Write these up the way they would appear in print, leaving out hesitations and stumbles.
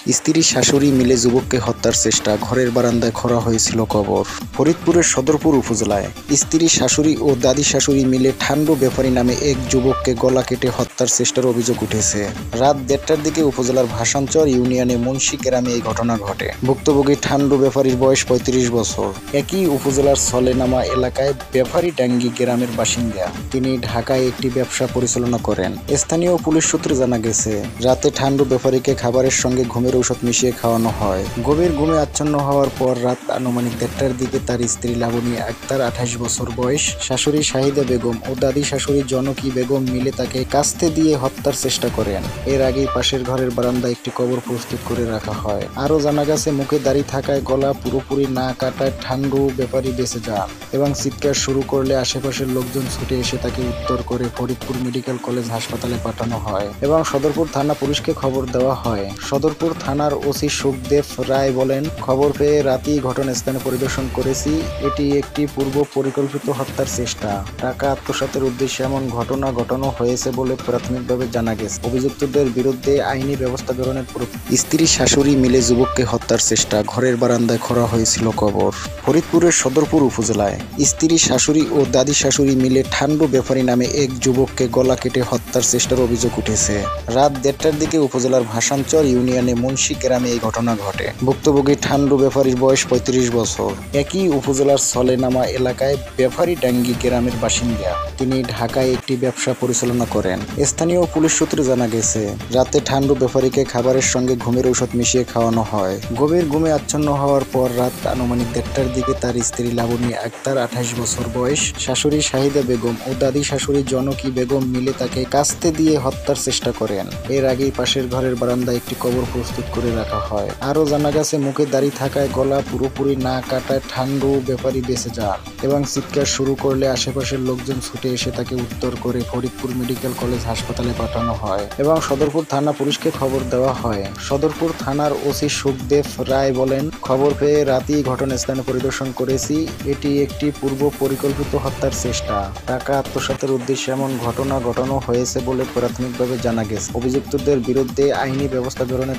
স্ত্রী শাশুড়ি মিলে যুবককে হত্যার চেষ্টা, ঘরের বারান্দায় খোঁড়া হয়েছিল কবর। ফরিদপুরের সদরপুর উপজেলায় স্ত্রী শাশুড়ি ও দাদি শাশুড়ি মিলে ঠান্ডু ব্যাপারী নামে এক যুবককে গলা কেটে হত্যার চেষ্টার অভিযোগ উঠেছে। রাত 1:30টার দিকে উপজেলার ভাসানচর ইউনিয়নে মুন্সি গ্রামে এই ঘটনা ঘটে। ভুক্তভোগী ঠান্ডু ব্যাপারীর বয়স 35 বছর। একই উপজেলার সলেনামা এলাকায় ব্যাপারীডাঙ্গি গ্রামের বাসিন্দা। তিনি ঢাকায় একটি ব্যবসা পরিচালনা করেন। স্থানীয় পুলিশ সূত্রে জানা গেছে, রাতে ঠান্ডু ব্যাপারীকে খাবারের সঙ্গে ঘুমের ঔষধ মিশিয়ে খাওয়ানো হয়। গভীর ঘুমে আচ্ছন্ন হওয়ার পর রাত আনুমানিক 1:30টার দিকে তার স্ত্রী লাবণী আক্তার 28 বছর বয়স, শাশুড়ি শাহিদা বেগম ও দাদি শাশুড়ি জনকি বেগম মিলে তাকে কাস্তে দিয়ে হত্যার চেষ্টা করেন। এর আগেই পাশের ঘরের বারান্দায় একটি কবর প্রস্তুত করে রাখা হয়। আরও জানা গেছে, মুখে দাড়ি থাকায় গলা পুরোপুরি না কাটায় ঠান্ডু ব্যাপারী বেঁচে যান এবং চিৎকার শুরু করলে আশেপাশের লোকজন ছুটে এসে তাকে উদ্ধার করে ফরিদপুর মেডিকেল কলেজ হাসপাতালে পাঠানো হয় এবং সদরপুর থানা পুলিশকে খবর দেওয়া হয়। সদরপুর থানার ওসি সুখদেব রায় বলেন, খবর পেয়ে রাতেই ঘটনাস্থানে পরিদর্শন করেছি। এটি একটি পূর্ব পরিকল্পিত হত্যার চেষ্টা। টাকা আত্মসাতের উদ্দেশ্যে এমন ঘটনা ঘটানো হয়েছে বলে প্রাথমিকভাবে জানা গেছে। অভিযুক্তদের বিরুদ্ধে আইনি ব্যবস্থা গ্রহণের স্ত্রী শাশুড়ি মিলে যুবককে হত্যার চেষ্টা, ঘরের বারান্দায় খোঁড়া হয়েছিল কবর। ফরিদপুরের সদরপুর উপজেলায় স্ত্রী শাশুড়ি ও দাদি শাশুড়ি মিলে ঠান্ডু ব্যাপারী নামে এক যুবককে গলা কেটে হত্যার চেষ্টার অভিযোগ উঠেছে। রাত 1:30টার দিকে উপজেলার ভাসানচর ইউনিয়নে মুন্সি গ্রামে এই ঘটনা ঘটে। ভুক্তভোগী ঠান্ডু ব্যাপারীর বয়স 35 বছর। একই উপজেলার সলেনামা এলাকায় ব্যাপারীডাঙ্গি গ্রামের বাসিন্দা। তিনি ঢাকায় একটি ব্যবসা পরিচালনা করেন। স্থানীয় পুলিশ সূত্রে জানা গেছে, রাতে ঠান্ডু ব্যাপারীকে খাবারের সঙ্গে ঘুমের ঔষধ মিশিয়ে খাওয়ানো হয়। গভীর ঘুমে আচ্ছন্ন হওয়ার পর রাত আনুমানিক 1:30টার দিকে তার স্ত্রী লাবণী আক্তার 28 বছর বয়স, শাশুড়ি শাহিদা বেগম ও দাদি শাশুড়ি জনকি বেগম মিলে তাকে কাস্তে দিয়ে হত্যার চেষ্টা করেন। এর আগেই পাশের ঘরের বারান্দায় একটি কবর প্রস্তুত করে রাখা হয়। আরও জানা গেছে, মুখে দাড়ি থাকায় গলা পুরোপুরি না কাটায় ঠান্ডু ব্যাপারী বেঁচে যান এবং চিৎকার শুরু করলে আশেপাশের লোকজন ছুটে এসে তাকে উদ্ধার করে ফরিদপুর মেডিকেল কলেজ হাসপাতালে পাঠানো হয় এবং সদরপুর থানা পুলিশকে খবর দেওয়া হয়। সদরপুর থানার ওসি সুখদেব রায় বলেন, খবর পেয়ে রাতেই ঘটনাস্থানে পরিদর্শন করেছি। এটি একটি পূর্ব পরিকল্পিত হত্যার চেষ্টা। টাকা আত্মসাতের উদ্দেশ্যে এমন ঘটনা ঘটানো হয়েছে বলে প্রাথমিকভাবে জানা গেছে। অভিযুক্তদের বিরুদ্ধে আইনি ব্যবস্থা গ্রহণের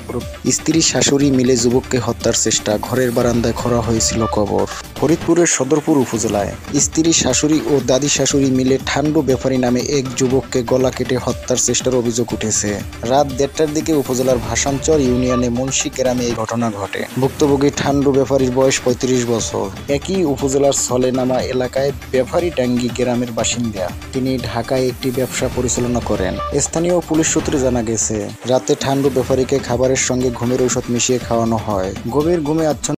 স্ত্রী শাশুড়ি মিলে যুবককে হত্যার চেষ্টা, ঘরের বারান্দায় খোঁড়া হয়েছিল কবর। ফরিদপুরের সদরপুর উপজেলায় স্ত্রী শাশুড়ি ও দাদি শাশুড়ি মিলে ঠান্ডু ব্যাপারী নামে এক যুবককে গলা কেটে হত্যার চেষ্টার অভিযোগ উঠেছে। রাত 1:30টার দিকে উপজেলার ভাসানচর ইউনিয়নে মুন্সি গ্রামে এই ঘটনা ঘটে। ভুক্তভোগী ঠান্ডু ব্যাপারীর বয়স 35 বছর। একই উপজেলার সলেনামা এলাকায় ব্যাপারীডাঙ্গি গ্রামের বাসিন্দা। তিনি ঢাকায় একটি ব্যবসা পরিচালনা করেন। স্থানীয় পুলিশ সূত্রে জানা গেছে, রাতে ঠান্ডু ব্যাপারীকে খাবারের সঙ্গে ঘুমের ঔষধ মিশিয়ে খাওয়ানো হয়। গভীর ঘুমে আচ্ছন্ন